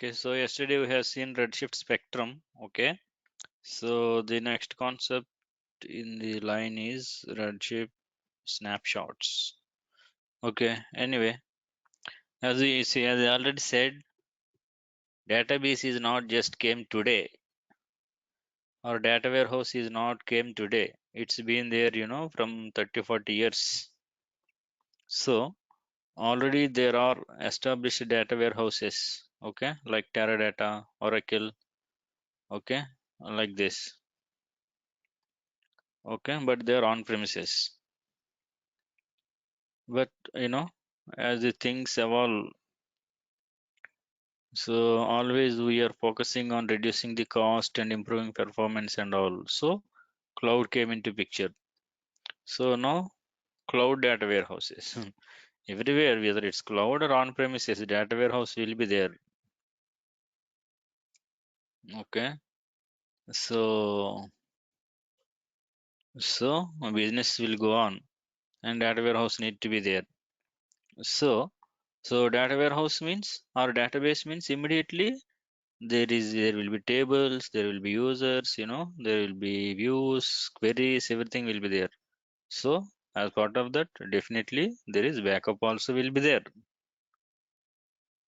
Okay, so yesterday we have seen Redshift Spectrum. Okay, so the next concept in the line is Redshift Snapshots. Okay, anyway, as we see, as I already said, database is not just came today, or data warehouse is not came today. It's been there, from 30-40 years. So already there are established data warehouses. Okay, like Teradata, Oracle. Okay, like this. Okay, but they're on premises. But as the things evolve, so always we are focusing on reducing the cost and improving performance and all. So cloud came into picture. So now cloud data warehouses everywhere, whether it's cloud or on premises, data warehouse will be there. Okay, so business will go on and data warehouse need to be there. So data warehouse means or database means immediately there will be tables, there will be users, there will be views, queries, everything will be there. So as part of that, definitely there is backup also will be there.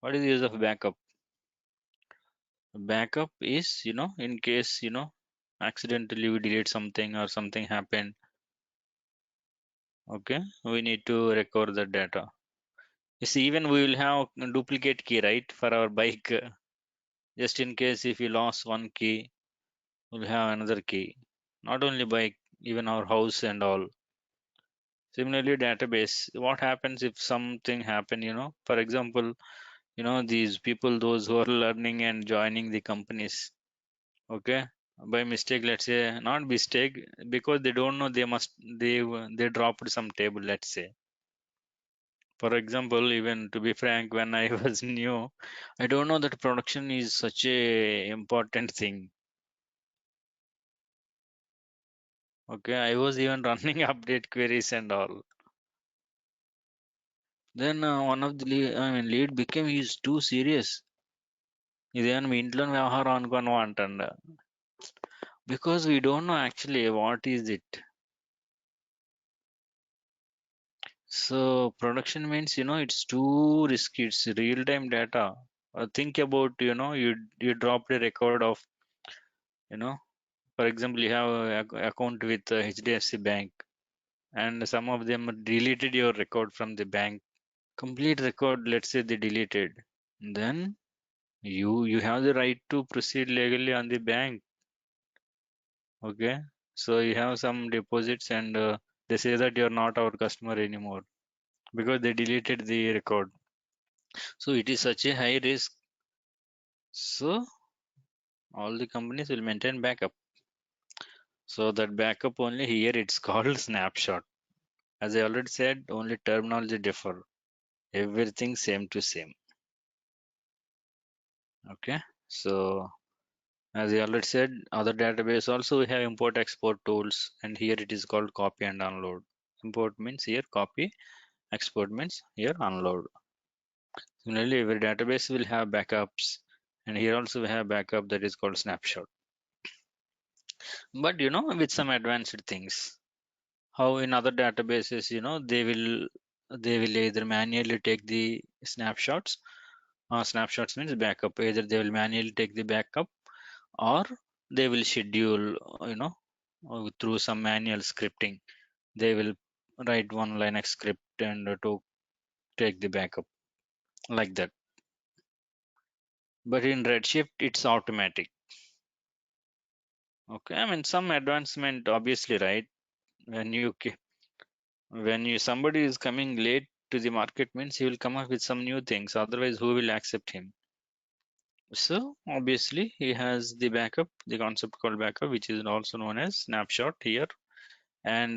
What is the use of backup? Backup is, in case, accidentally we delete something or something happened. Okay, we need to record the data. You see, even we will have a duplicate key, right, for our bike. Just in case if you lost one key, we'll have another key. Not only bike, even our house and all. Similarly, database. What happens if something happen? For example, these people, those who are learning and joining the companies. Okay, by mistake, let's say, not mistake, because they don't know they dropped some table. Let's say, for example, even to be frank, when I was new, I don't know that production is such a important thing. Okay, I was even running update queries and all. Then one of the lead became he's too serious. ఇదేమన్నా మీ ఇంట్లో వ్యవహారం అనుకోను అంటండ. Because we don't know actually what is it. So production means it's too risky. It's real time data. Think about you dropped a record of you know for example you have a account with HDFC Bank, and some of them deleted your record from the bank. Complete record, let's say they deleted. Then you have the right to proceed legally on the bank. Okay, so you have some deposits and they say that you're not our customer anymore because they deleted the record. So it is such a high risk. So all the companies will maintain backup. So that backup only here it's called snapshot. As I already said, only terminology differ. Everything same to same. Okay, so as I already said, other database also we have import export tools, and here it is called copy and download. Import means here copy, export means here unload. Similarly, every database will have backups, and here also we have backup that is called snapshot. But with some advanced things, how in other databases, they will either manually take the snapshots. Snapshots means backup. Either they will manually take the backup, or they will schedule, through some manual scripting. They will write one Linux script and to take the backup like that. But in Redshift, it's automatic. Okay, I mean some advancement, obviously, right? When somebody is coming late to the market means he will come up with some new things. Otherwise, who will accept him? So obviously, he has the backup, the concept called backup, which is also known as snapshot here. And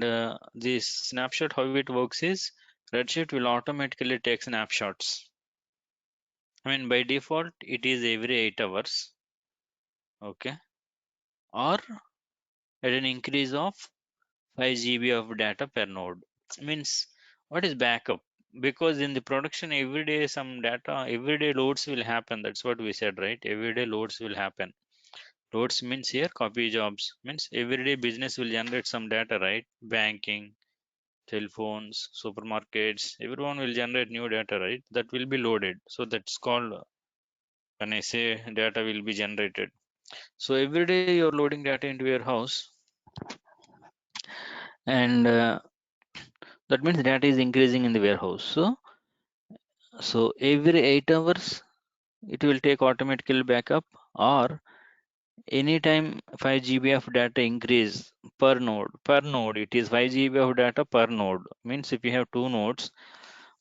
this snapshot, how it works is Redshift will automatically take snapshots. I mean, by default, it is every 8 hours. Okay, or at an increase of 5 GB of data per node. Means what is backup? because in the production every day some data, every day loads will happen. That's what we said, right? Every day loads will happen. Loads means here copy jobs means every day business will generate some data, right? Banking, telephones, supermarkets, everyone will generate new data, right? That will be loaded. So that's called, when I say data will be generated. So every day you're loading data into your house, and that means data is increasing in the warehouse. So every 8 hours it will take automatically backup, or anytime 5 GB of data increase per node it is 5 GB of data per node. Means if you have two nodes,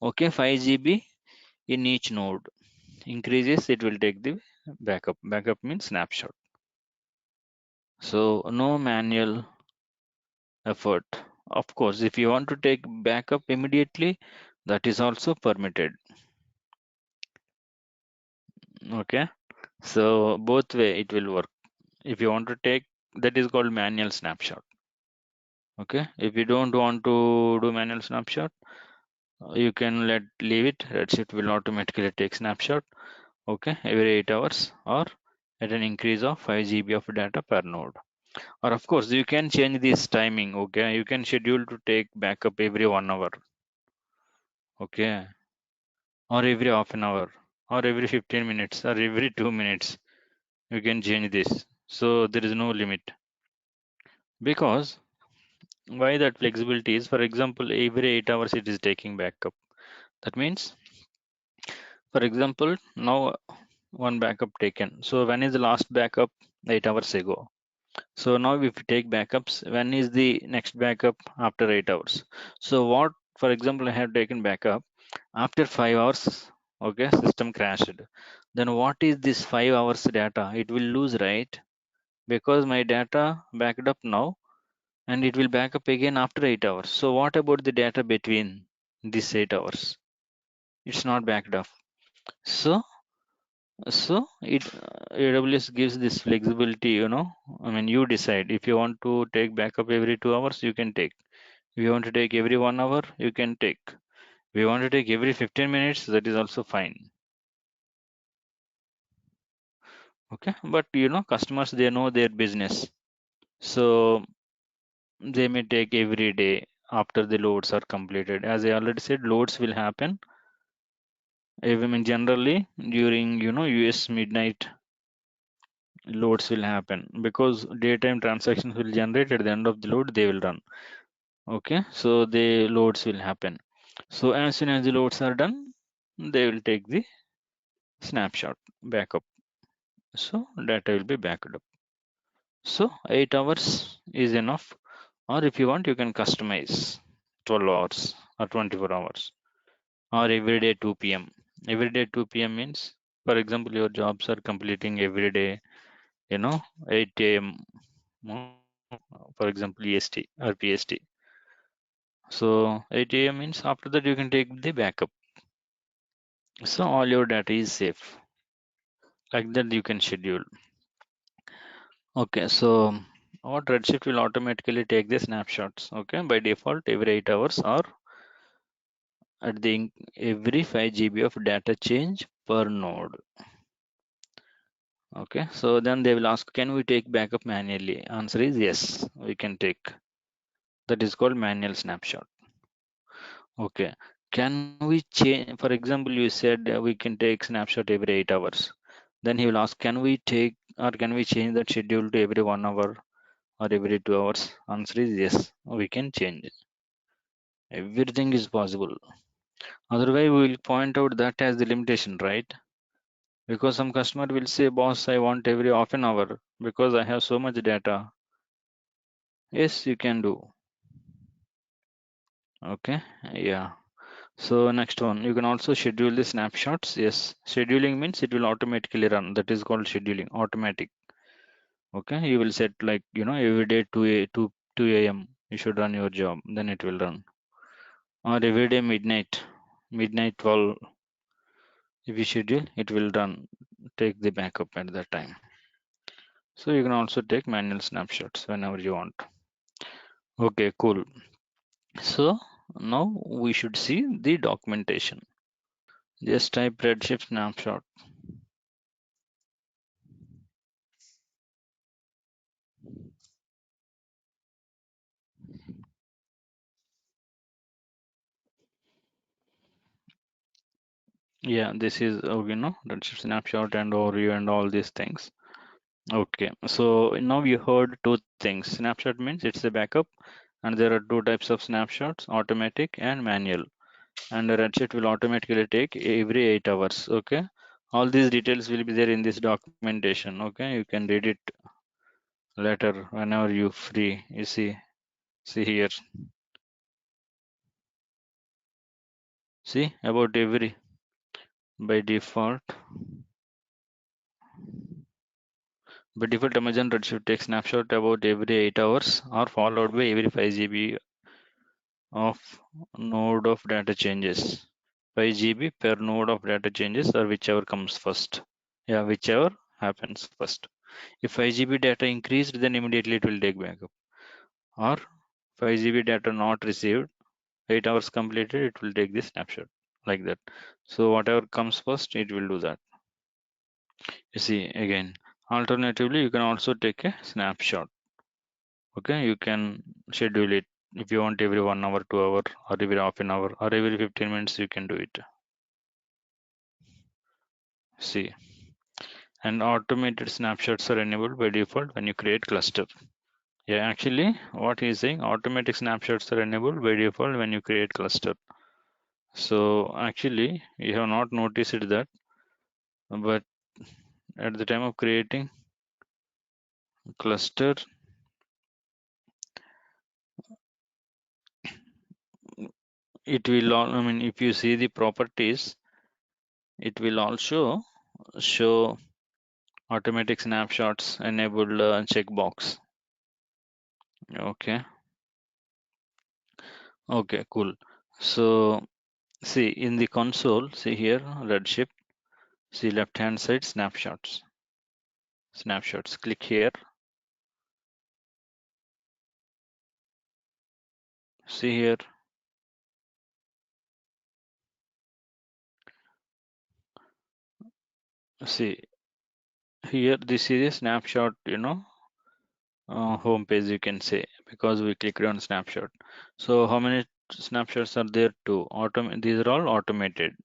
okay, 5 GB in each node increases, it will take the backup means snapshot. So no manual effort. Of course, if you want to take backup immediately, that is also permitted. Okay, so both way it will work. If you want to take, that is called manual snapshot. Okay, if you don't want to do manual snapshot, you can leave it. Redshift will automatically take snapshot. Okay, every 8 hours, or at an increase of 5 GB of data per node. Or of course, you can change this timing. Okay, you can schedule to take backup every 1 hour. Okay, or every half an hour, or every 15 minutes, or every 2 minutes. You can change this. So there is no limit. Because why that flexibility is, for example, every 8 hours it is taking backup. That means, for example, now one backup taken. So when is the last backup? 8 hours ago. So now if you take backups, when is the next backup? After 8 hours. So what, for example, I have taken backup after 5 hours. Okay, system crashed. Then what is this 5 hours data? It will lose, right? Because my data backed up now, and it will back up again after 8 hours. So what about the data between these 8 hours? It's not backed up. So AWS gives this flexibility, I mean, you decide if you want to take backup every 2 hours, you can take. If you want to take every 1 hour, you can take. If you want to take every 15 minutes, that is also fine. Okay, but customers, they know their business, so they may take every day after the loads are completed. As I already said, loads will happen. I mean, generally during US midnight, loads will happen because daytime transactions will generate. At the end of the load, they will run. Okay, so the loads will happen. So as soon as the loads are done, they will take the snapshot backup. So data will be backed up. So 8 hours is enough, or if you want, you can customize 12 hours or 24 hours, or every day 2 p.m. Every day 2 p.m. means, for example, your jobs are completing every day, 8 a.m. For example, EST or PST. So 8 a.m. means after that you can take the backup. So all your data is safe. Like that you can schedule. Okay, so what Redshift will automatically take the snapshots. Okay, by default every 8 hours, or at the every 5 GB of data change per node. Okay, so then they will ask, can we take backup manually? Answer is yes, we can take. That is called manual snapshot. Okay, can we change? For example, you said we can take snapshot every 8 hours. Then he will ask, can we take, or can we change that schedule to every 1 hour or every 2 hours? Answer is yes, we can change it. Everything is possible. Otherwise, we will point out that as the limitation, right? Because some customer will say, boss, I want every half an hour because I have so much data. Yes, you can do. Okay, yeah. So next one, you can also schedule the snapshots. Yes, scheduling means it will automatically run. That is called scheduling, automatic. Okay, you will set like every day 2 a.m. you should run your job, then it will run. Or every day midnight 12. If you schedule, it will run. Take the backup at that time. So you can also take manual snapshots whenever you want. Okay, cool. So Now we should see the documentation. Just type Redshift snapshot. Yeah, this is Redshift snapshot and overview and all these things. Okay, so now you heard two things. Snapshot means it's a backup, and there are two types of snapshots: automatic and manual. And the Redshift will automatically take every 8 hours. Okay, all these details will be there in this documentation. Okay, you can read it later whenever you free. You see here. See about every by default. By default, Amazon Redshift takes snapshot about every 8 hours or followed by every 5 GB of node of data changes. 5 GB per node of data changes or whichever comes first. Yeah, whichever happens first. If 5 GB data increased, then immediately it will take backup. Or 5 GB data not received, 8 hours completed, it will take the snapshot like that. So whatever comes first, it will do that. You see again. Alternatively, you can also take a snapshot. Okay, you can schedule it if you want every 1 hour, 2 hour, or every half an hour, or every 15 minutes. You can do it. See, and automated snapshots are enabled by default when you create cluster. Yeah, actually, what he's saying, automatic snapshots are enabled by default when you create cluster. So actually, you have not noticed that, but at the time of creating cluster, it will all, I mean, if you see the properties, it will also show automatic snapshots enabled checkbox. Okay, okay, cool. So see in the console, see here, Redshift, see left hand side snapshots. Click here. See here. See here. This is a snapshot. Home page you can say because we clicked on snapshot. So how many snapshots are there? Two. These are all automated.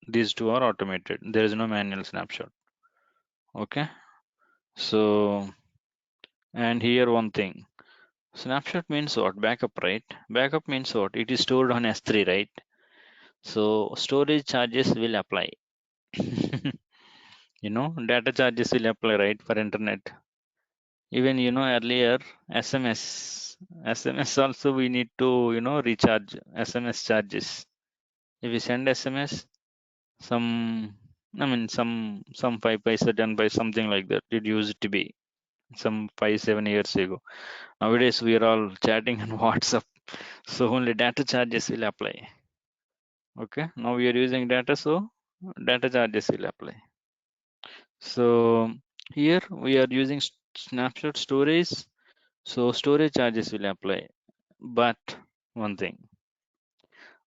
These two are automated. There is no manual snapshot. Okay. So and here one thing. Snapshot means what? Backup, right? Backup means what? It is stored on S3, right? So storage charges will apply. Data charges will apply, right, for internet. Even earlier SMS also we need to recharge SMS charges. If we send SMS, some I mean some 5 paisa 10 paisa something like that. It used to be some 5 7 years ago. Nowadays we are all chatting on WhatsApp, so only data charges will apply. Okay, now we are using data, so data charges will apply. So here we are using snapshot storage, so storage charges will apply. But one thing,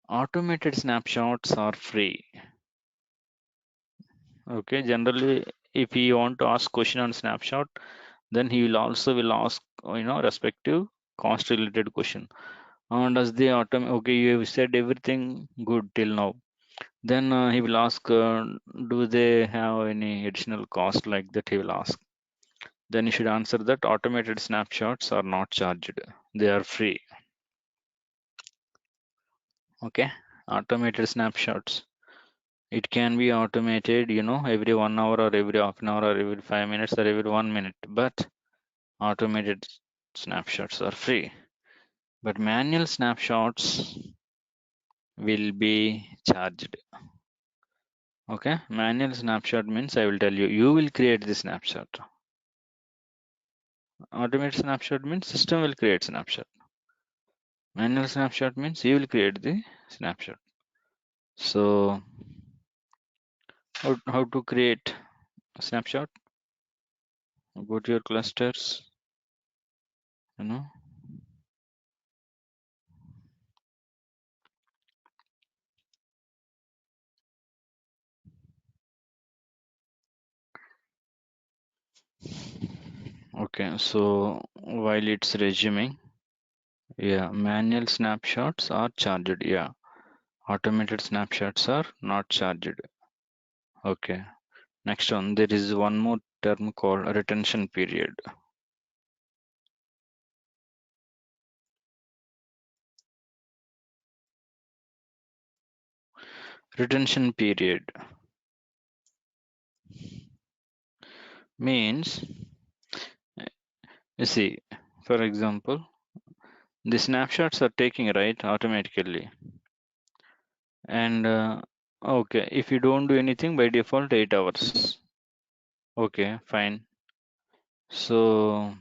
automated snapshots are free. Okay, generally, if you want to ask question on snapshot, then he will also will ask respective cost related question. Does the okay, you have said everything good till now. Then he will ask, do they have any additional cost like that? He will ask. Then you should answer that automated snapshots are not charged. They are free. Okay, automated snapshots. It can be automated, every 1 hour or every half an hour or every 5 minutes or every 1 minute. But automated snapshots are free. But manual snapshots will be charged. Okay, manual snapshot means I will tell you, you will create the snapshot. Automated snapshot means system will create snapshot. Manual snapshot means you will create the snapshot. So how to create a snapshot? Go to your clusters, you know, Okay, so while it's resuming, yeah, manual snapshots are charged. Yeah, automated snapshots are not charged. Okay, next one, there is one more term called retention period. Retention period means, you see, for example, the snapshots are taking right automatically, and okay, if you don't do anything by default 8 hours. Okay, fine. So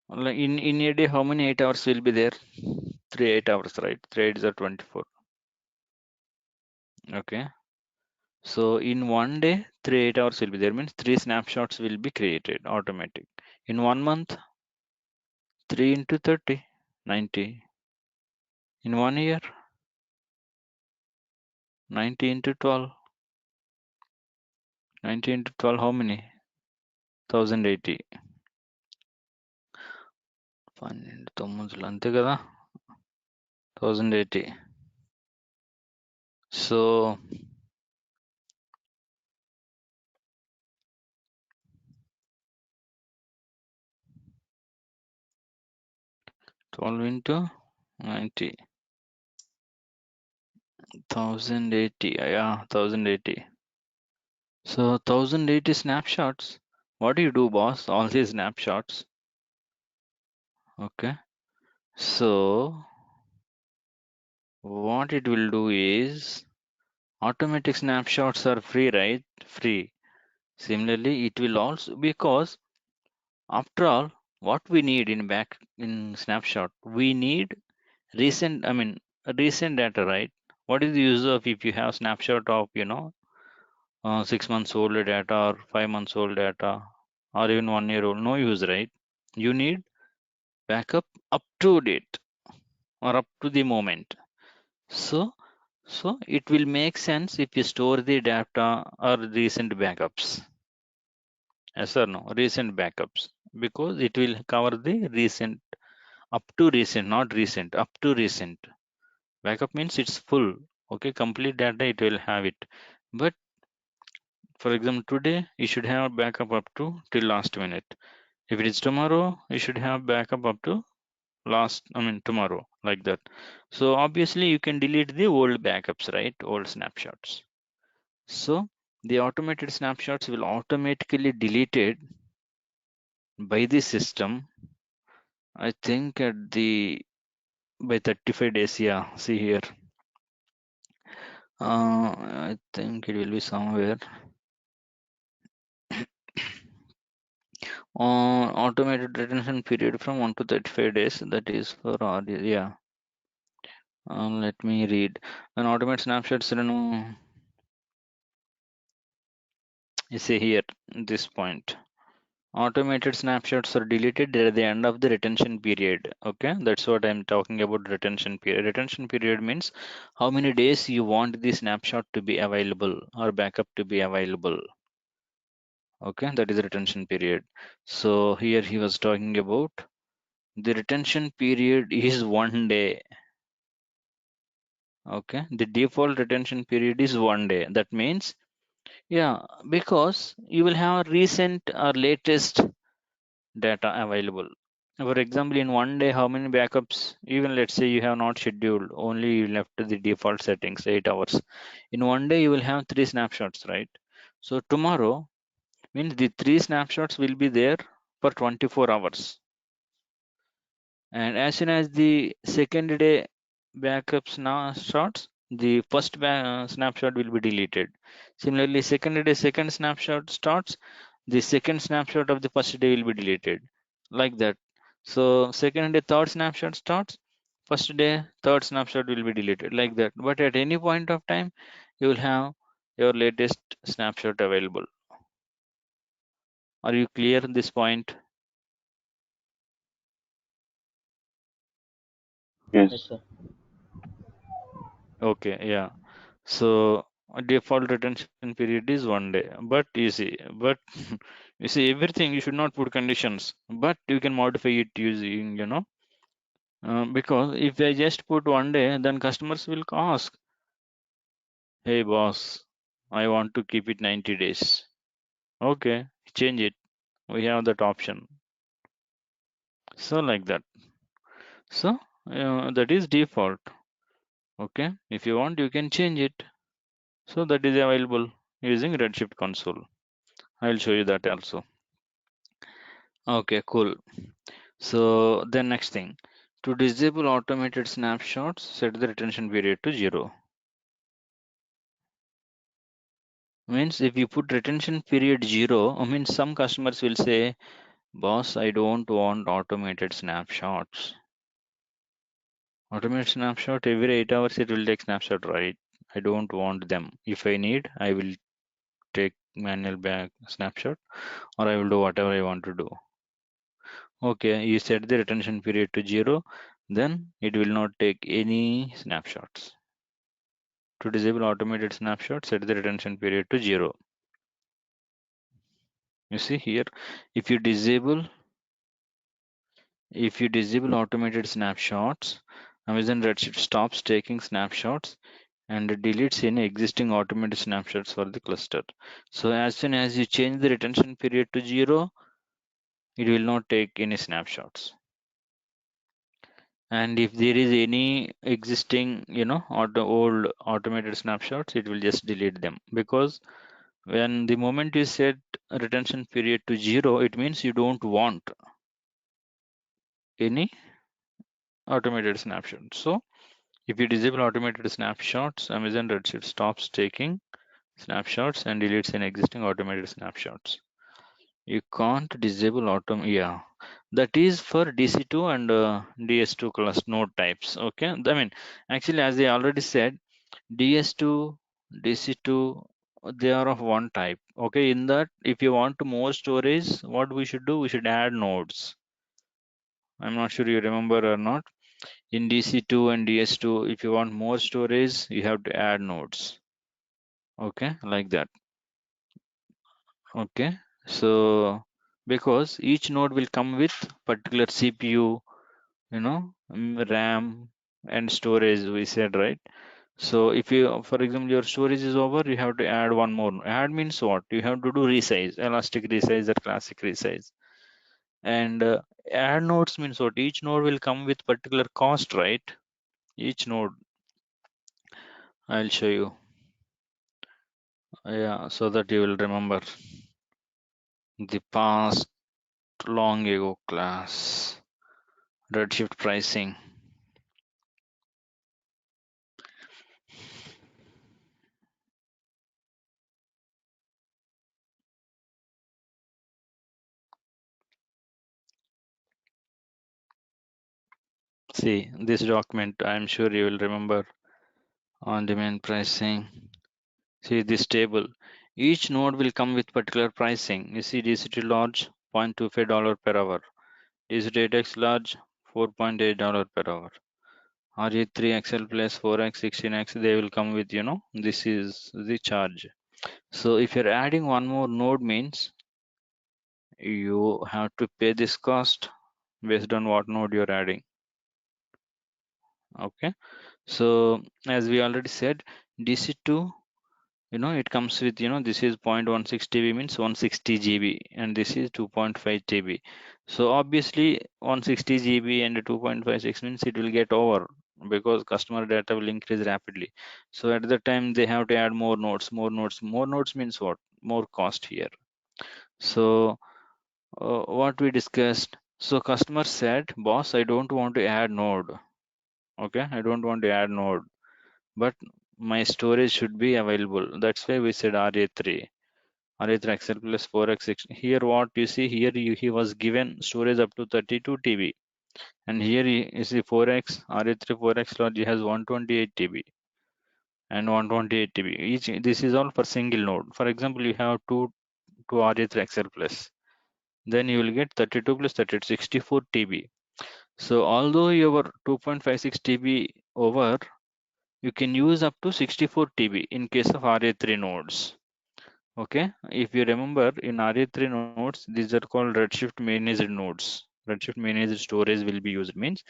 like in a day, how many 8 hours will be there? 3 8 hours, right? 3 8s are 24. Okay. So in one day, 3 8 hours will be there. Means three snapshots will be created automatic. In 1 month, 3 into 30, 90. In 1 year, 90 into 12. 90 into 12, how many? 1080. 12 అంతే కదా 1080. So 12 into 90. 1080. Yeah, 1080. So 1080 snapshots. What do you do, boss? All these snapshots. Okay. So what it will do is automatic snapshots are free, right? Free. Similarly, it will also, because after all, what we need in back in snapshot, we need recent, I mean recent data, right? What is the use of if you have snapshot of 6 months old data or 5 months old data or even 1 year old? No use, right? You need backup up to date or up to the moment. So it will make sense if you store the data or recent backups. Yes or no? Recent backups, because it will cover the recent, up to recent, not recent, up to recent. Backup means it's full. Okay, complete data it will have it. But for example, today you should have backup up to till last minute. If it is tomorrow, you should have backup up to tomorrow, like that. So obviously you can delete the old backups, right? Old snapshots. So the automated snapshots will automatically deleted by the system. I think at the by 35 days. Yeah, see here. I think it will be somewhere. Automated retention period from 1 to 35 days. That is for audio. Yeah. Let me read. An automated snapshots. You see here this point. Automated snapshots are deleted at the end of the retention period. Okay, that's what I'm talking about. Retention period. Retention period means how many days you want the snapshot to be available or backup to be available. Okay, that is retention period. So here he was talking about the retention period is 1 day. Okay, the default retention period is 1 day. That means, yeah, because you will have recent or latest data available. For example, in 1 day, how many backups? Even let's say you have not scheduled, only you left the default settings 8 hours. In 1 day, you will have three snapshots, right? So tomorrow means the three snapshots will be there for 24 hours. And as soon as the second day backups now starts, the first snapshot will be deleted. Similarly, second day second snapshot starts, the second snapshot of the first day will be deleted, like that. So second day third snapshot starts, first day third snapshot will be deleted, like that. But at any point of time, you will have your latest snapshot available. Are you clear on this point? Yes, sir. Okay, yeah. So default retention period is 1 day. But you see everything you should not put conditions, but you can modify it using, because if I just put 1 day, then customers will ask, "Hey boss, I want to keep it 90 days." Okay, change it. We have that option. So like that. So that is default. Okay, if you want, you can change it. So that is available using Redshift console. I'll show you that also. Okay, cool. So then next thing, to disable automated snapshots, set the retention period to 0. Means if you put retention period 0, I mean some customers will say, boss, I don't want automated snapshots. Automated snapshot every 8 hours it will take snapshot, right? I don't want them. If I need, I will take manual back snapshot, or I will do whatever I want to do. Okay, you set the retention period to 0, then it will not take any snapshots. To disable automated snapshot, set the retention period to 0. You see here, if you disable automated snapshots, Amazon Redshift stops taking snapshots and deletes any existing automated snapshots for the cluster. So as soon as you change the retention period to 0, it will not take any snapshots. And if there is any existing, old automated snapshots, it will just delete them, because when the moment you set retention period to 0, it means you don't want any automated snapshot. So if you disable automated snapshots, Amazon Redshift stops taking snapshots and deletes an existing automated snapshots. You can't disable yeah. That is for DC2 and DS2 class node types. Okay. I mean, actually, as I already said, DS2, DC2, they are of one type. Okay. In that, if you want more storage, what we should do? We should add nodes. I'm not sure you remember or not. In DC2 and DS2, if you want more storage, you have to add nodes. Okay, like that. Okay, so because each node will come with particular CPU, RAM and storage, we said, right? So if you, for example, your storage is over, you have to add one more. Add means what? You have to do resize, elastic resize or classic resize. And add nodes means what? Each node will come with particular cost, right? Each node, I'll show you. Yeah, so that you will remember the past long ago class. Redshift pricing. See this document, I'm sure you will remember. On demand pricing. See this table. Each node will come with particular pricing. You see DCT large, $0.25 per hour. DCT 8x large, $4.8 per hour. RE3 XL plus 4x, 16x, they will come with, this is the charge. So if you're adding one more node means you have to pay this cost based on what node you're adding. Okay. So as we already said, DC2, it comes with, this is 0.16 TB means 160 GB and this is 2.5 TB. So obviously 160 GB and 2.56 means it will get over because customer data will increase rapidly. So at that time they have to add more nodes, more nodes. More nodes means what? More cost here. So what we discussed. So customer said, boss, I don't want to add node. Okay, I don't want to add node, but my storage should be available. That's why we said RA3. RA3 XL plus 4x. Here, what you see here, he was given storage up to 32 TB, and here you see 4x RA3 4x large has 128 TB and 128 TB. Each this is all for single node. For example, you have two RA3 XL plus, then you will get 32 plus 32 64 TB. So although your 2.56 TB over, you can use up to 64 TB in case of RA3 nodes. Okay, if you remember in RA3 nodes, these are called Redshift managed nodes. Redshift managed storage will be used. Means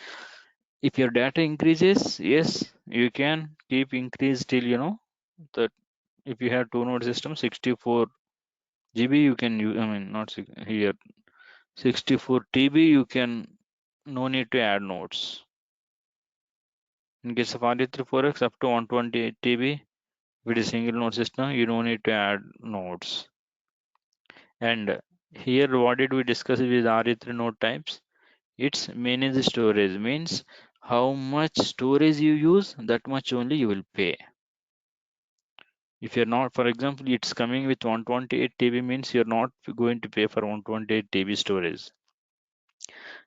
if your data increases, yes, you can keep increase till that if you have two node system, 64 GB you can use. I mean, not here 64 TB you can, no need to add nodes. In case of RA3 4X up to 128 TB with a single node system, you don't need to add nodes. And here, what did we discuss with RE3 node types? It's managed storage, means how much storage you use, that much only you will pay. If you're not, for example, it's coming with 128 TB, means you're not going to pay for 128 TB storage.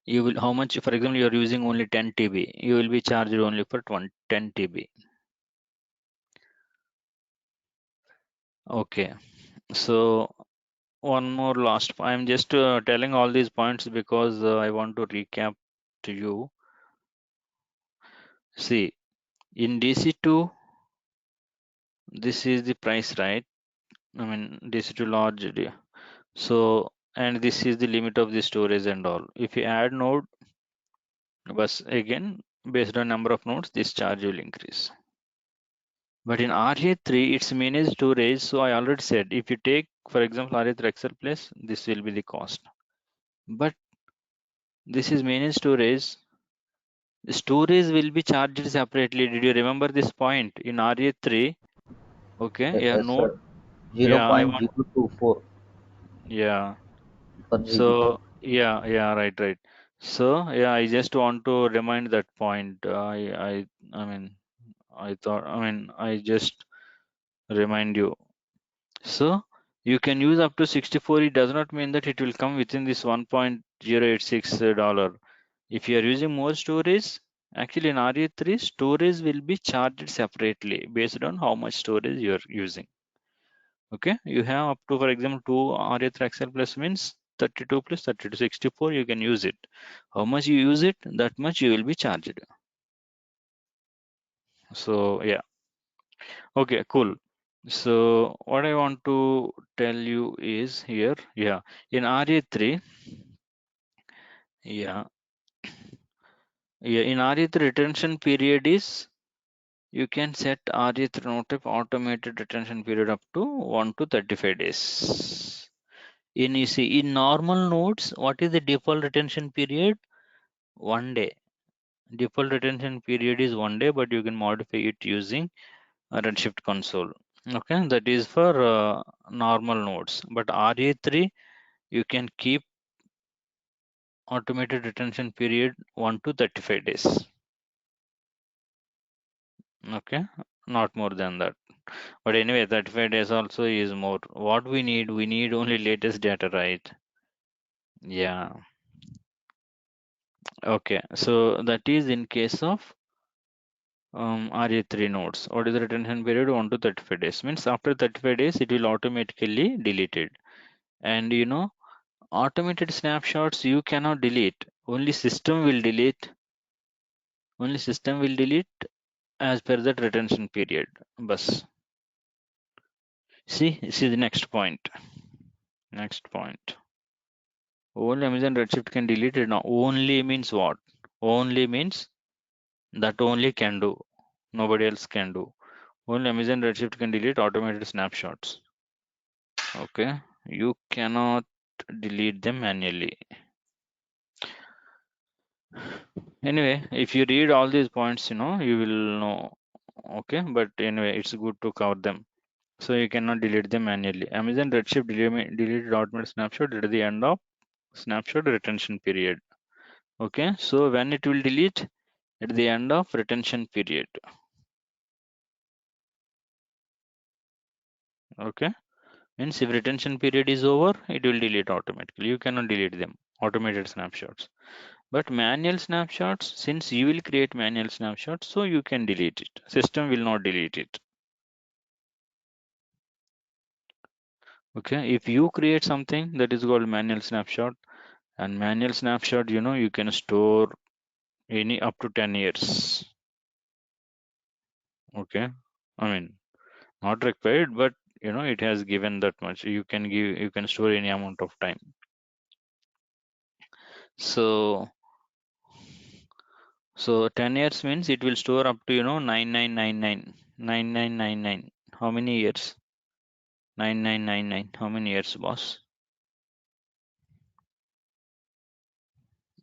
You will, how much, for example, you're using only 10 TB, you will be charged only for 10 TB. Okay, so one more last, I'm just telling all these points because I want to recap to you. See, in DC2, this is the price, right? I mean, DC2 large. So, and this is the limit of the storage and all. If you add node, but again, based on number of nodes, this charge will increase. But in RA3, it's managed storage. So I already said, if you take, for example, RA3 XL plus, this will be the cost. But this is managed storage. The storage will be charged separately. Did you remember this point in RA3? Okay, yeah, Yes, node. sir. Yeah, I want. 0.024 Yeah. per GB. So yeah, right. So yeah, I just want to remind that point. I mean, I just remind you. So you can use up to 64. It does not mean that it will come within this $1.086. If you are using more storage, actually in RE3, storage will be charged separately based on how much storage you are using. Okay, you have up to, for example, 2 RA3 XL plus means 32 plus 32 64, you can use it. How much you use it, that much you will be charged. So yeah, okay, cool. So what I want to tell you is here, yeah, in RA3, yeah, yeah, in RA3 retention period is, you can set RA3 notif automated retention period up to 1 to 35 days. In, you see, in normal nodes, what is the default retention period? 1 day. Default retention period is 1 day, but you can modify it using a Redshift console. Okay, that is for normal nodes. But RA3, you can keep automated retention period 1 to 35 days. Okay, not more than that. But anyway, 35 days also is more. What we need only latest data, right? Yeah. Okay, so that is in case of RA3 nodes. What is the retention period? 1 to 35 days. Means after 35 days, it will automatically deleted. And automated snapshots you cannot delete. Only system will delete. Only system will delete as per that retention period. Bus. See the next point. Next point. Only Amazon Redshift can delete it now. Only means what? Only means that only can do. Nobody else can do. Only Amazon Redshift can delete automated snapshots. Okay, you cannot delete them manually. Anyway, if you read all these points, you will know. Okay, but anyway, it's good to cover them. So you cannot delete them manually. Amazon Redshift deleted automated snapshot at the end of snapshot retention period. Okay, so when it will delete? At the end of retention period. Okay, means if retention period is over, it will delete automatically. You cannot delete them. Automated snapshots. But manual snapshots, since you will create manual snapshots, so you can delete it. System will not delete it. Okay, if you create something that is called manual snapshot, and manual snapshot, you can store any up to 10 years. Okay, I mean, not required, but it has given that much. You can store any amount of time. So 10 years means it will store up to 9999. How many years? 9999. How many years, boss?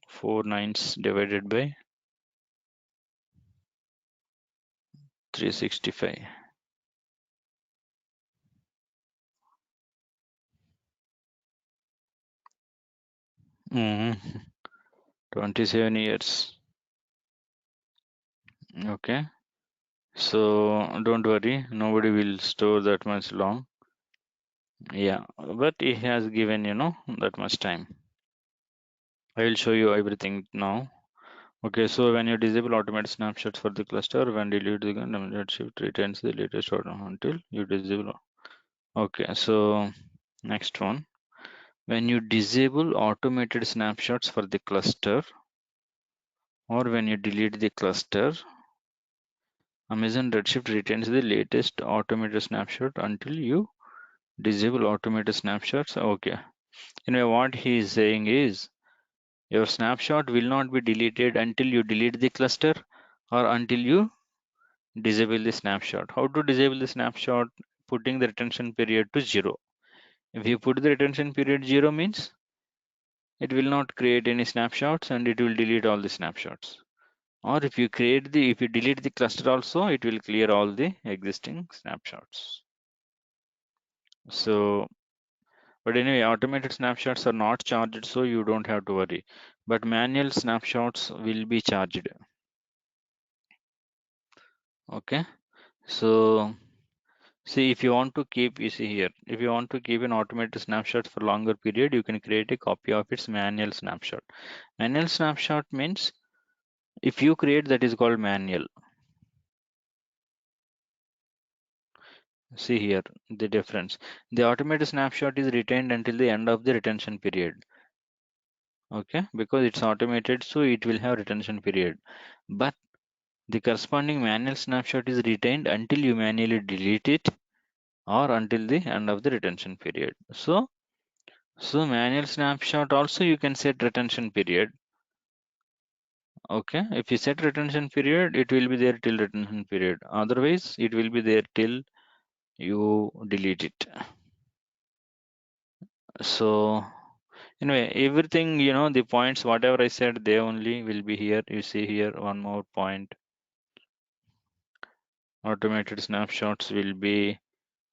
4 nines divided by 365. Hmm. 27 years. Okay. So don't worry, nobody will store that much long. Yeah, but it has given, that much time. I will show you everything now. Okay, so when you disable automatic snapshots for the cluster, when delete the Redshift retains the latest order until you disable. Okay, so next one. When you disable automated snapshots for the cluster, or when you delete the cluster, Amazon Redshift retains the latest automated snapshot until you disable automated snapshots. Okay. What he is saying is your snapshot will not be deleted until you delete the cluster or until you disable the snapshot. How to disable the snapshot? Putting the retention period to 0. If you put the retention period 0 means it will not create any snapshots and it will delete all the snapshots. Or if you delete the cluster also, it will clear all the existing snapshots. So, but anyway, automated snapshots are not charged, so you don't have to worry. But manual snapshots will be charged. Okay. So, see, if you want to keep, you see here, if you want to keep an automated snapshot for longer period, you can create a copy of its manual snapshot. Manual snapshot means if you create, that is called manual. See here the difference. The automated snapshot is retained until the end of the retention period. Okay, because it's automated, so it will have retention period. But the corresponding manual snapshot is retained until you manually delete it or until the end of the retention period. So manual snapshot also you can set retention period. Okay, if you set retention period, it will be there till retention period. Otherwise, it will be there till you delete it. So anyway, everything, the points, whatever I said, they only will be here. You see here one more point. Automated snapshots will be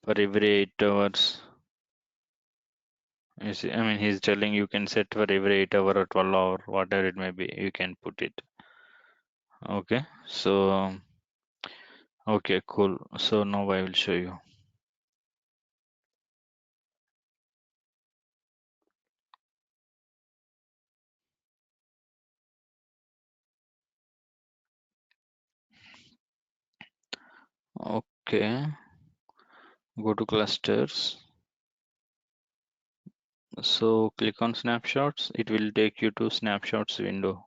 for every 8 hours. You see, I mean, he's telling you can set for every 8 hour or 12 hour, whatever it may be, you can put it. Okay, so, okay, cool. So now I will show you. Okay, go to clusters. So click on snapshots. It will take you to snapshots window.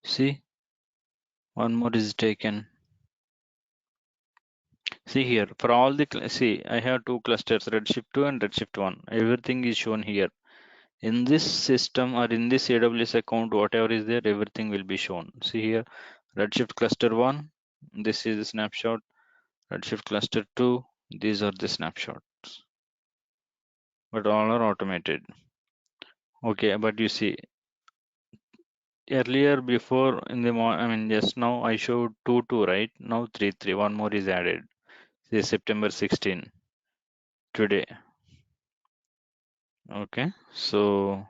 See, one more is taken. See here, for all the, see, I have two clusters, Redshift 2 and Redshift 1. Everything is shown here. In this system or in this AWS account, whatever is there, everything will be shown. See here, Redshift cluster 1, this is the snapshot. Redshift cluster 2, these are the snapshots. But all are automated. Okay, but you see, earlier before in the I mean, just now I showed 2, 2, right? Now 3, 3, one more is added. See, September 16, today. Okay, so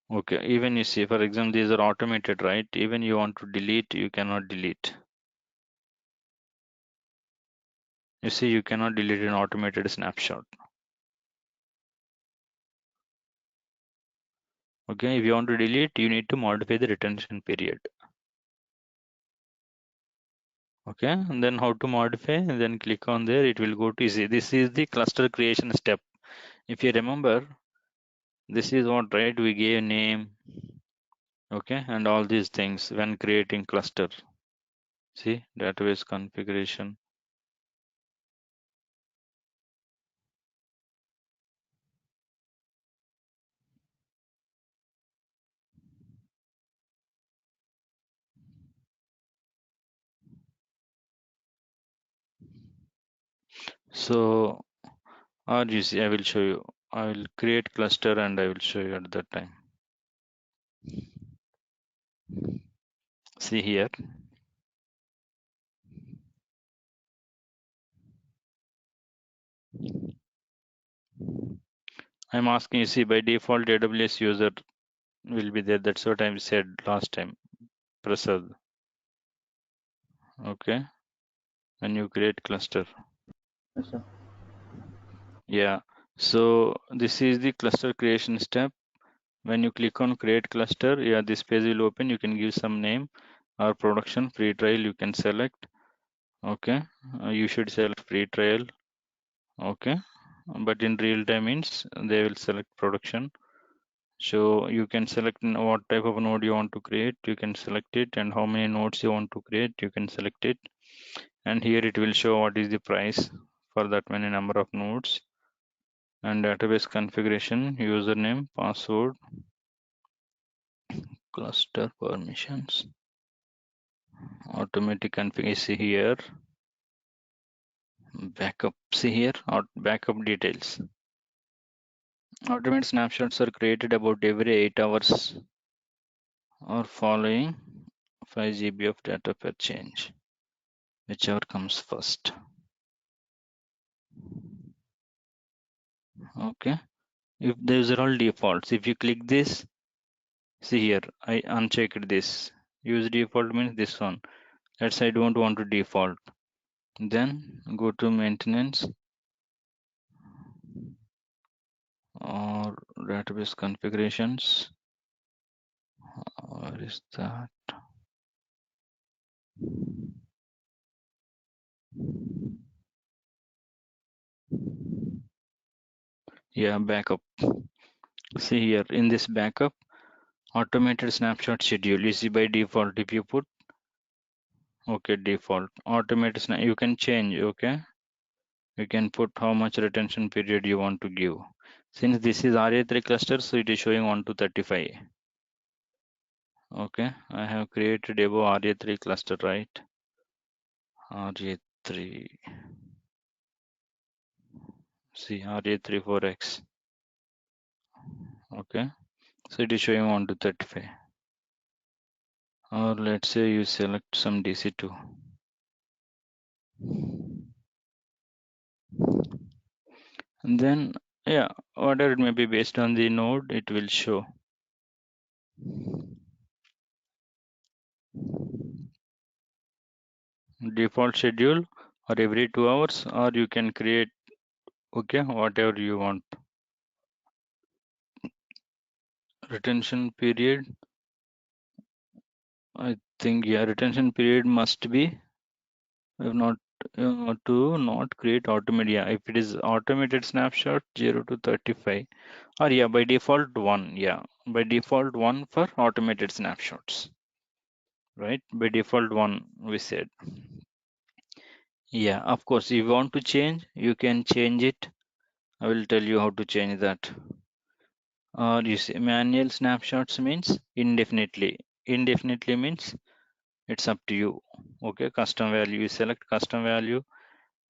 okay, even you see, for example, these are automated, right? Even you want to delete, you cannot delete. You see, you cannot delete an automated snapshot. Okay, if you want to delete, you need to modify the retention period. Okay, and then how to modify, and then click on there, it will go to see. This is the cluster creation step. If you remember, this is what, right? We gave name, Okay, and all these things when creating cluster. See, database configuration. So, or you see, I will show you. I will create cluster and I will show you at that time. See here. I'm asking you, see, by default, AWS user will be there. That's what I said last time, Prasad. Okay, when you create cluster. Yes, sir. Yeah. So this is the cluster creation step. When you click on create cluster, yeah, this page will open. You can give some name or production free trial. You can select. Okay, you should select free trial. Okay, but in real time means they will select production. So you can select what type of node you want to create. You can select it, and how many nodes you want to create. You can select it, and here it will show what is the price for that many number of nodes. And database configuration, username, password, cluster permissions, automatic configuration here, backup, see here, backup details. Automated snapshots are created about every 8 hours or following 5 GB of data per change, whichever comes first. Okay, if these are all defaults, if you click this, see here, I unchecked this. Use default means this one. Let's say I don't want to default. Then go to maintenance or database configurations. Where is that? Yeah, backup. See here in this backup, automated snapshot schedule. You see by default, if you put okay, default automated you can change. Okay, you can put how much retention period you want to give. Since this is RA3 cluster, so it is showing 1 to 35. Okay, I have created above RA3 cluster, right? RA3. See RA3 4X. Okay, so it is showing 1 to 35. Or let's say you select some DC2. And then, yeah, whatever it may be based on the node, it will show. Default schedule or every 2 hours, or you can create, okay, whatever you want. Retention period, I think, yeah, retention period must be, if not, to not create automated. Yeah, if it is automated snapshot 0 to 35, or yeah, by default 1. Yeah, by default 1 for automated snapshots, right? By default 1, we said. Yeah, of course, if you want to change, you can change it. I will tell you how to change that. Or you see, manual snapshots means indefinitely. Indefinitely means it's up to you. Okay, custom value. You select custom value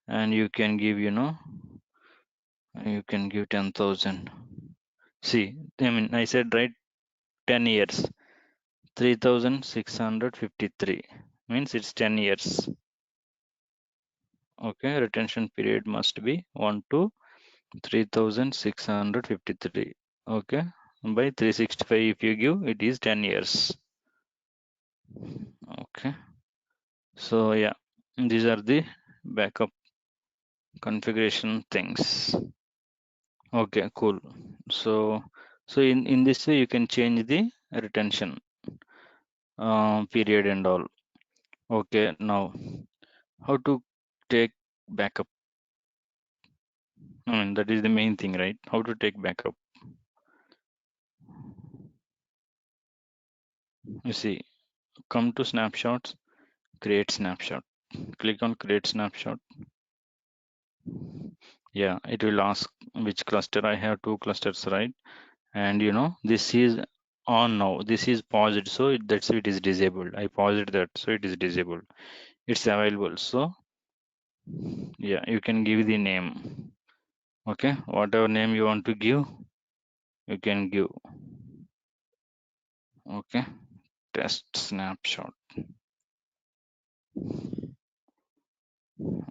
and you can give, you can give 10,000. See, I mean, I said right 10 years. 3,653 means it's 10 years. Okay, retention period must be 1 to 3,653. Okay, by 365 if you give, it is 10 years. Okay, so yeah, these are the backup configuration things. Okay, cool. So in this way you can change the retention period and all. Okay, now how to take backup? I mean, that is the main thing, right? How to take backup. You see, come to snapshots, create snapshot. Click on create snapshot. Yeah, it will ask which cluster. I have two clusters, right? And this is on now. This is paused, so that's why it is disabled. I paused that, so it is disabled. It's available. So yeah, you can give the name. Okay, whatever name you want to give, you can give. Okay, test snapshot.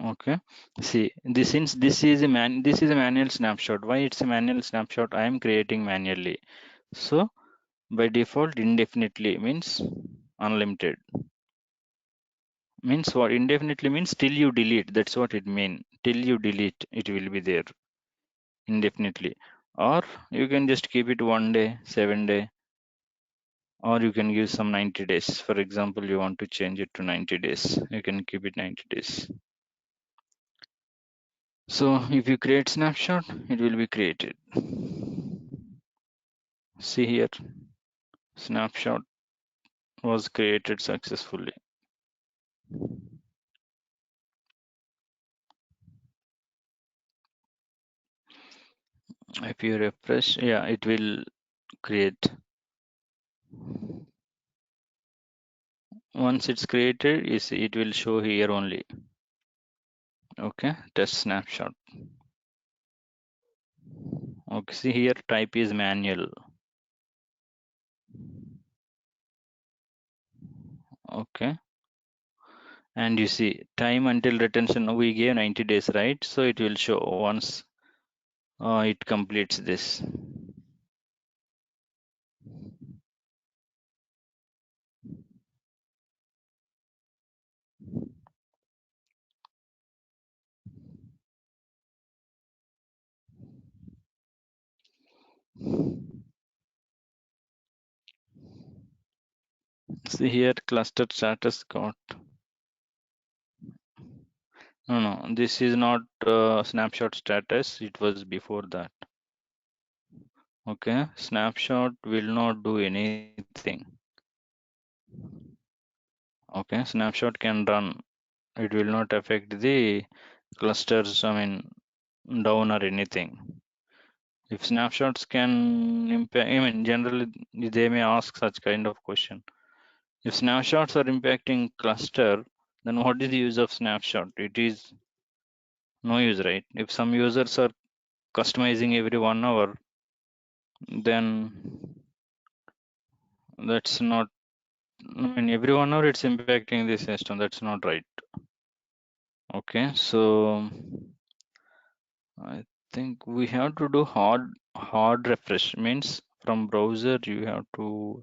Okay, see this, since this is a manual snapshot. Why it's a manual snapshot? I am creating manually. So by default, indefinitely means unlimited. Means what? Indefinitely means till you delete. That's what it means. Till you delete, it will be there indefinitely. Or you can just keep it 1 day, 7 day, or you can give some 90 days. For example, you want to change it to 90 days. You can keep it 90 days. So if you create snapshot, it will be created. See here, snapshot was created successfully. If you refresh, yeah, it will create. Once it's created, it will show here only. Okay, test snapshot. Okay, see here, type is manual. Okay, and you see time until retention, we gave 90 days, right? So it will show once it completes this. See here, cluster status got. No, this is not snapshot status. It was before that. Okay, snapshot will not do anything. Okay, snapshot can run. It will not affect the clusters, I mean, down or anything. If snapshots can impact, I mean, generally they may ask such kind of question. If snapshots are impacting cluster, then what is the use of snapshot? It is no use, right? If some users are customizing every 1 hour, then that's not, I mean, every 1 hour it's impacting the system. That's not right. Okay, so I think we have to do hard refresh. Means from browser you have to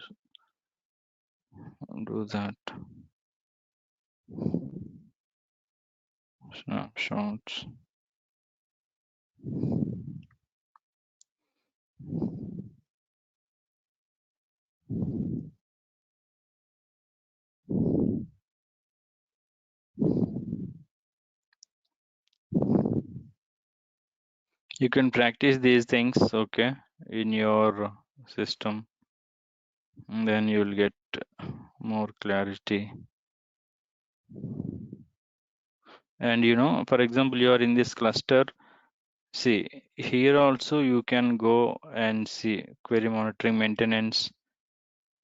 do that. Snapshots. You can practice these things, okay, in your system, and then you'll get more clarity. And for example, you are in this cluster. See, here also you can go and see query monitoring maintenance.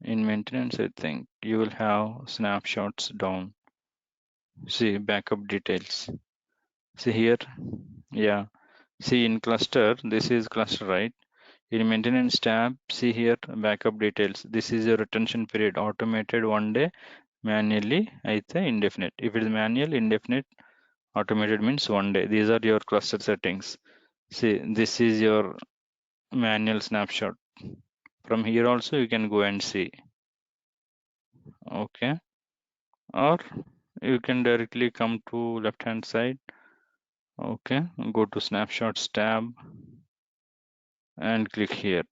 In maintenance, I think you will have snapshots down. See backup details. See here, yeah. See in cluster, this is cluster, right? In maintenance tab, see here backup details. This is your retention period, automated 1 day, manually, I think indefinite. If it is manual, indefinite, automated means 1 day. These are your cluster settings. See, this is your manual snapshot. From here also you can go and see. Okay, or you can directly come to left hand side. Okay, go to snapshots tab and click here.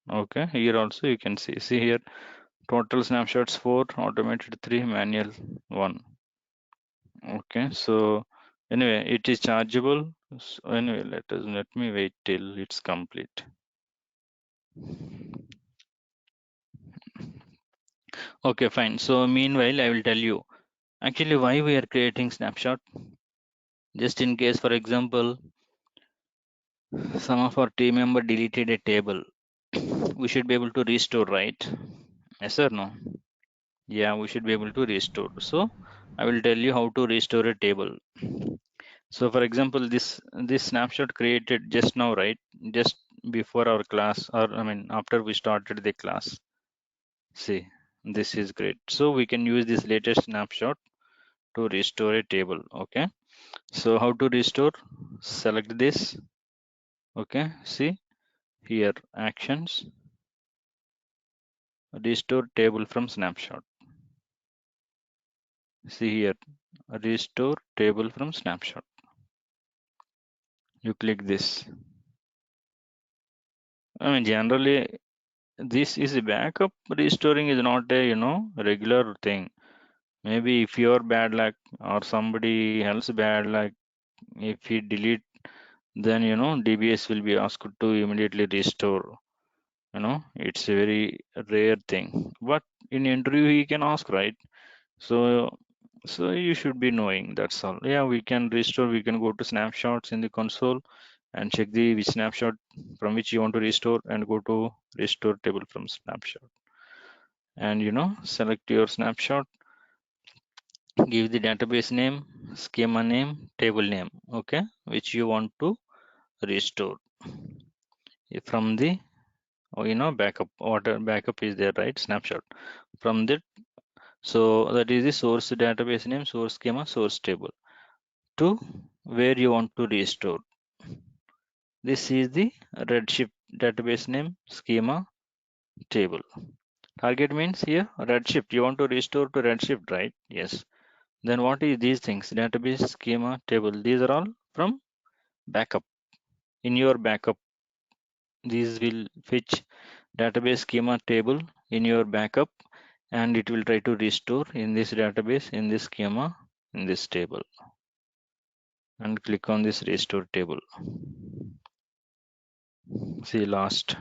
Okay, here also you can see here total snapshots 4, automated 3, manual 1. Okay, so anyway, it is chargeable. So anyway, let me wait till it's complete. Okay, fine. So meanwhile, I will tell you actually why we are creating snapshot. Just in case, for example, some of our team member deleted a table, we should be able to restore, right? Yes or no? Yeah, we should be able to restore. So I will tell you how to restore a table. So for example, this snapshot created just now, right? Just before our class, or I mean after we started the class. See, this is great. So we can use this latest snapshot to restore a table. Okay. So how to restore? Select this. Okay. See here, actions, restore table from snapshot. See here, restore table from snapshot. You click this. I mean, generally, this is a backup. Restoring is not a regular thing. Maybe if you're bad luck or somebody else bad luck, if he delete, then DBS will be asked to immediately restore. It's a very rare thing. But in interview, he can ask, right? So, so you should be knowing. That's all. Yeah, we can restore. We can go to snapshots in the console and check the which snapshot from which you want to restore and go to restore table from snapshot. And select your snapshot, give the database name, schema name, table name, okay, which you want to restore from the backup. Order backup is there, right? Snapshot from that. So that is the source database name, source schema, source table to where you want to restore. This is the Redshift database name, schema, table. Target means here Redshift. You want to restore to Redshift, right? Yes. Then what is these things? Database, schema, table. These are all from backup. In your backup, these will fetch database, schema, table in your backup, and it will try to restore in this database, in this schema, in this table. And click on this restore table. See last.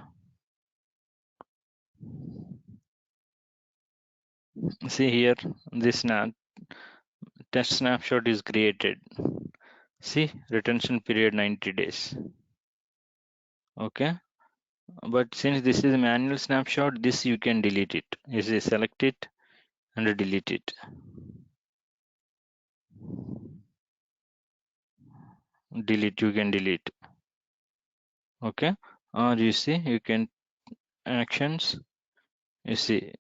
See here, this test snapshot is created. See, retention period 90 days. Okay. But since this is a manual snapshot, this you can delete it. You say select it and delete it. Delete, you can delete. Okay. Or you see, you can actions. You see,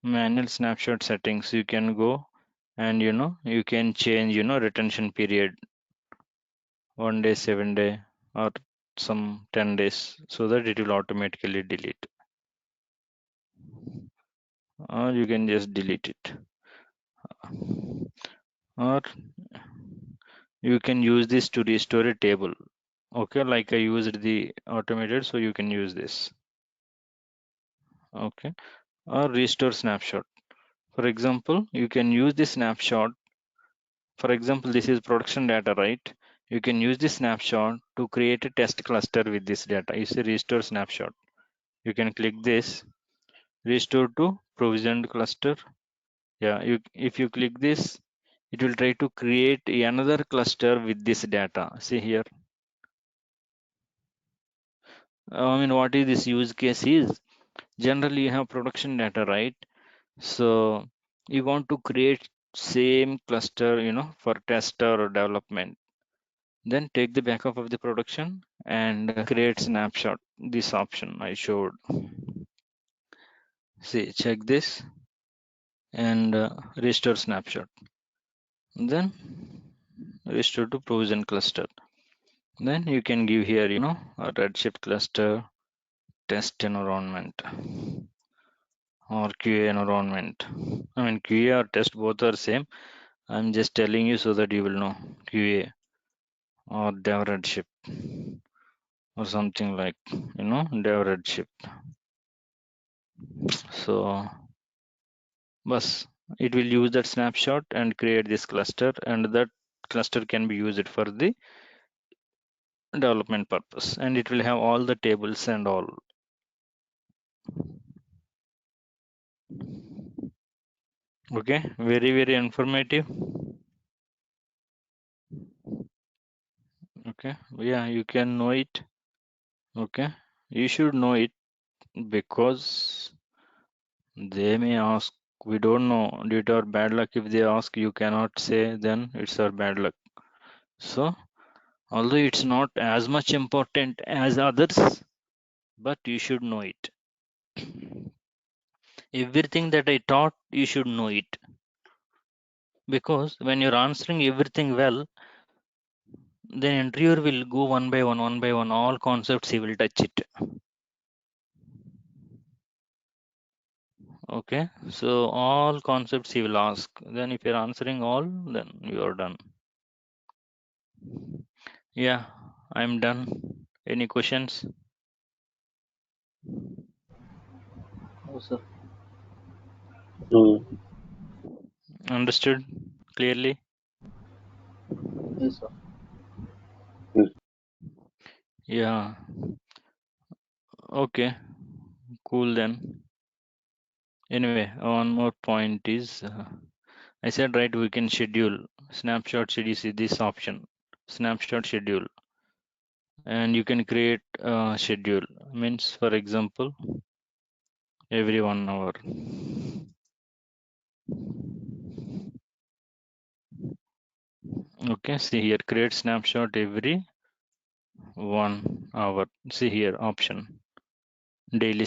manual snapshot settings. You can go and you can change retention period 1 day, 7 day, or some 10 days, so that it will automatically delete. Or you can just delete it. Or you can use this to restore a table. Okay, like I used the automated, so you can use this. Okay, or restore snapshot. For example, you can use the snapshot. For example, this is production data, right? You can use the snapshot to create a test cluster with this data. You see restore snapshot. You can click this, restore to provisioned cluster. Yeah, if you click this, it will try to create another cluster with this data. See here. I mean, what is this use case is? Generally, you have production data, right? So you want to create same cluster, for test or development. Then take the backup of the production and create snapshot. This option I showed. See, check this and restore snapshot. Then restore to provision cluster. Then you can give here, a Redshift cluster test environment or QA environment. I mean, QA or test both are same. I'm just telling you so that you will know QA or dev Redshift or something like, dev Redshift. So, bus, it will use that snapshot and create this cluster, and that cluster can be used for the development purpose, and it will have all the tables and all. Okay, very informative. Okay, yeah, you can know it. Okay, you should know it because they may ask. We don't know due to our bad luck. If they ask, you cannot say, then it's our bad luck. So, although it's not as much important as others, but you should know it. Everything that I taught, you should know it. Because when you're answering everything well, then interviewer will go one by one, all concepts he will touch it. Okay, so all concepts he will ask. Then if you're answering all, then you are done. Yeah, I'm done. Any questions? Oh, sir. Mm. Understood clearly? Yes, sir. Yes. Yeah. Okay, cool then. Anyway, one more point is I said right we can schedule snapshot schedule is this option snapshot schedule and you can create a schedule means for example every 1 hour. Okay, see here create snapshot every 1 hour. See here option daily.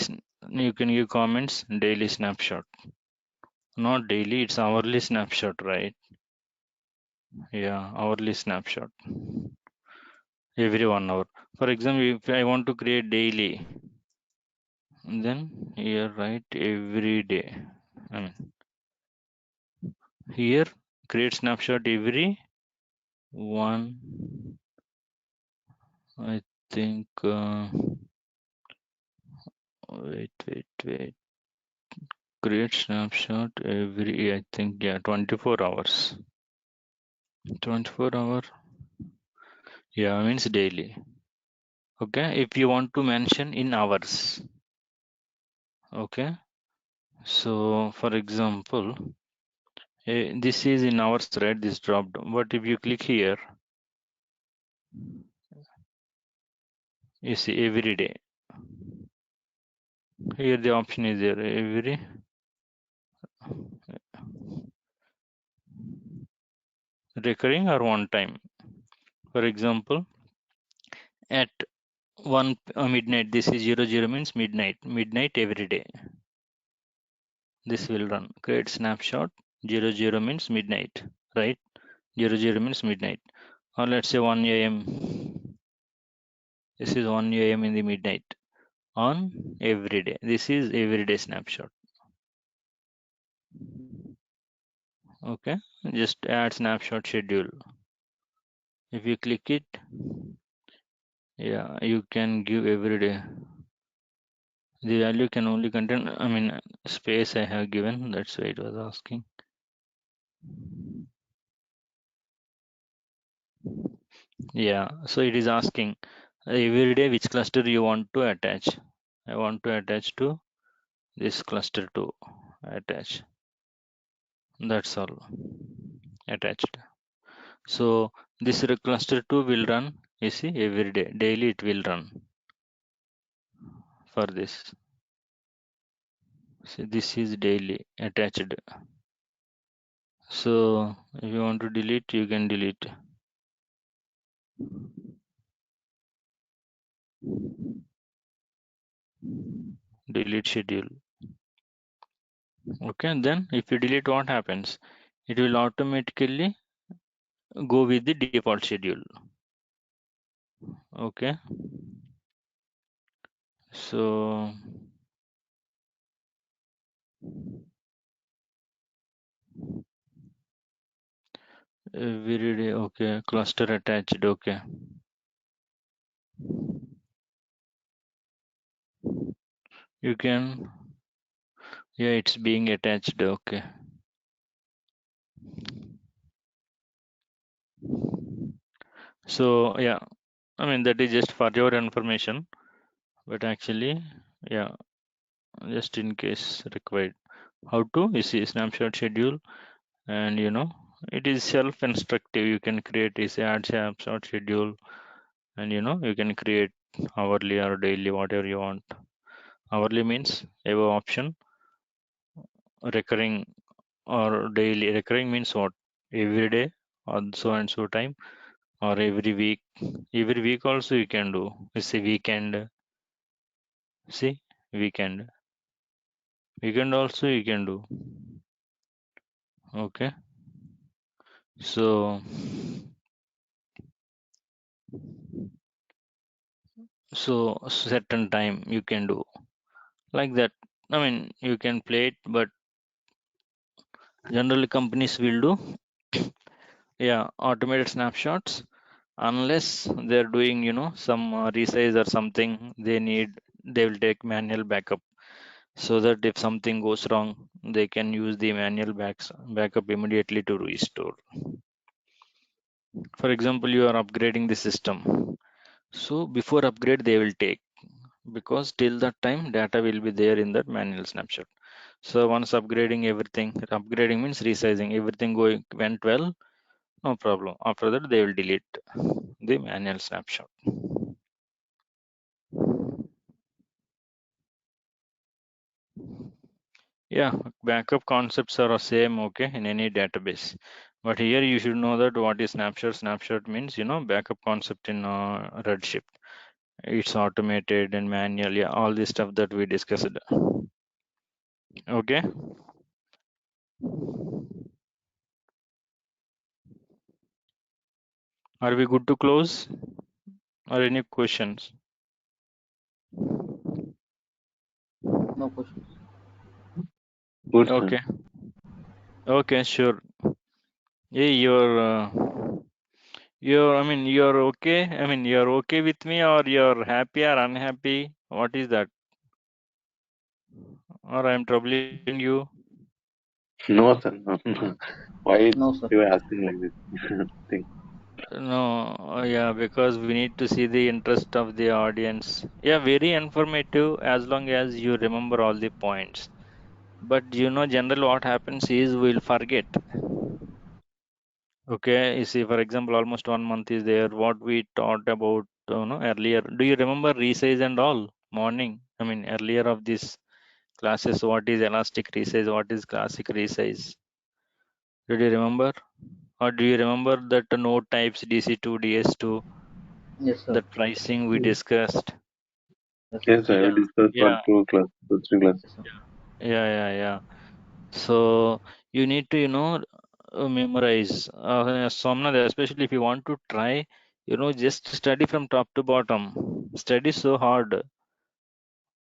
You can give comments daily snapshot. Not daily, it's hourly snapshot, right? Yeah, hourly snapshot every 1 hour. For example, if I want to create daily, then here write every day. I mean, here create snapshot every one. I think. Wait. Create snapshot every. I think yeah, 24 hours. 24 hour. Yeah, means daily. Okay, if you want to mention in hours. Okay, so for example, this is in hours, right? This drop down. But if you click here, you see every day. Here the option is there every recurring or one time. For example, at one midnight, this is 00 means midnight. Midnight every day. This will run. Create snapshot 00 means midnight, right? 00 means midnight. Or let's say 1 a.m. This is 1 a.m. in the midnight on every day. This is everyday snapshot. Okay, just add snapshot schedule. If you click it, yeah, you can give every day. The value can only contain, I mean, space I have given. That's why it was asking. Yeah, so it is asking every day which cluster you want to attach. I want to attach to this cluster to attach. That's all attached. So this cluster 2 will run, you see, every day. Daily it will run for this. So this is daily attached. So if you want to delete, you can delete. Delete schedule. Okay, and then if you delete, what happens? It will automatically go with the default schedule. Okay, so every day, okay, cluster attached. Okay, you can, yeah, it's being attached. Okay, so yeah, I mean, that is just for your information, but actually, yeah, just in case required. How to? You see snapshot schedule, and it is self-instructive. You can create is add snapshot schedule, and you can create hourly or daily, whatever you want. Hourly means above option, recurring or daily. Recurring means what? Every day on so and so time, or every week. Every week also you can do. It's a weekend. See, weekend. Weekend also you can do. Okay. So, certain time you can do like that. I mean, you can play it, but generally companies will do, yeah, automated snapshots unless they're doing, some resize or something. They will take manual backup so that if something goes wrong, they can use the manual backup immediately to restore. For example, you are upgrading the system. So before upgrade, they will take because till that time data will be there in that manual snapshot. So once upgrading means resizing, everything going went well, no problem. After that, they will delete the manual snapshot. Yeah, backup concepts are the same, okay, in any database. But here you should know that what is snapshot. Snapshot means, backup concept in Redshift. It's automated and manual, yeah, all the stuff that we discussed. Okay, are we good to close or any questions? No questions. Good, sir. Okay, okay, sure. Hey, I mean, you're okay. I mean, you're okay with me, or you're happy or unhappy? What is that? Or I'm troubling you? No, sir. No, no. Why No, sir. you are asking like this? Thing. No, yeah, because we need to see the interest of the audience. Yeah, very informative as long as you remember all the points. But general what happens is we'll forget. Okay, you see, for example, almost 1 month is there. What we taught about, earlier. Do you remember resize and all? Morning. I mean, earlier of this classes, what is elastic resize, what is classic resize? Did you remember? Or do you remember that node types DC2, DS2, Yes, sir. that pricing we discussed? Yes, sir. Yes, I Yeah, will discuss for yeah, two, three classes. Yes, sir. yeah. So you need to, memorize. Somnath, especially if you want to try, just study from top to bottom. Study so hard.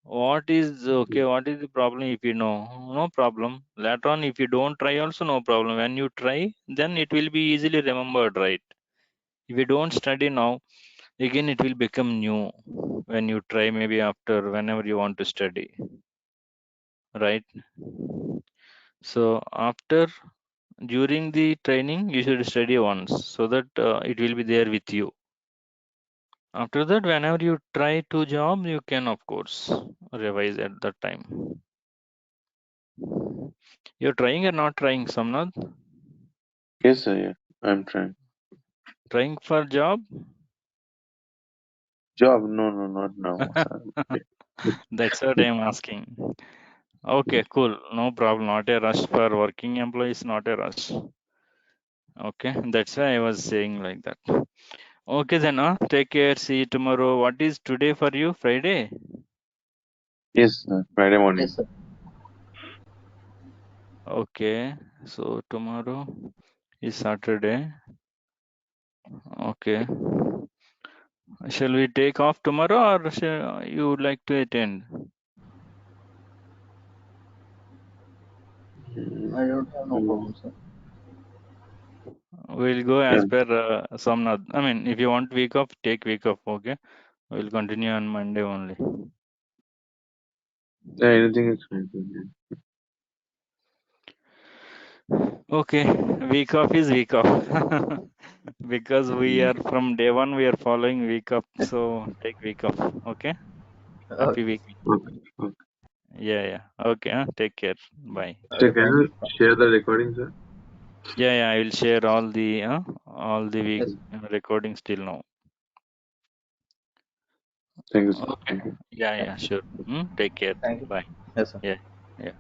What is the problem if you know? No problem. Later on, if you don't try, also no problem. When you try, then it will be easily remembered, right? If you don't study now, again it will become new when you try, maybe after whenever you want to study, right? So after during the training, you should study once so that it will be there with you. After that, whenever you try to job, you can of course revise at that time. You're trying or not trying, Samnath? Yes, sir. Yeah, I'm trying. Trying for job? Job? No, no, not now, sir. Okay. That's what I'm asking. Okay, cool. No problem. Not a rush for working employees, not a rush. Okay, that's why I was saying like that. Okay, then, take care. See you tomorrow. What is today for you? Friday? Yes, sir. Friday morning. Yes, sir. Okay, so tomorrow is Saturday. Okay. Shall we take off tomorrow or shall you would like to attend? I don't have no Mm, problem, sir. We'll go yeah. as per Somnath. I mean, if you want week off, take week off. Okay. We'll continue on Monday only. Yeah, anything is fine, sir. Yeah. Okay. Week off is week off. Because we Mm, are from day one, we are following week off. So take week off. Okay. Happy Okay. weekend. okay. Okay. Yeah, yeah. Okay, take care. Bye. Sir, can Thank you you. share the recording, sir? Yeah, yeah, I will share all the week Yes. recordings till now. Thank you, sir. Okay. Thank you. Yeah, Thank yeah, sure. Take care. thank you. Bye. Yes, sir. Yeah, yeah.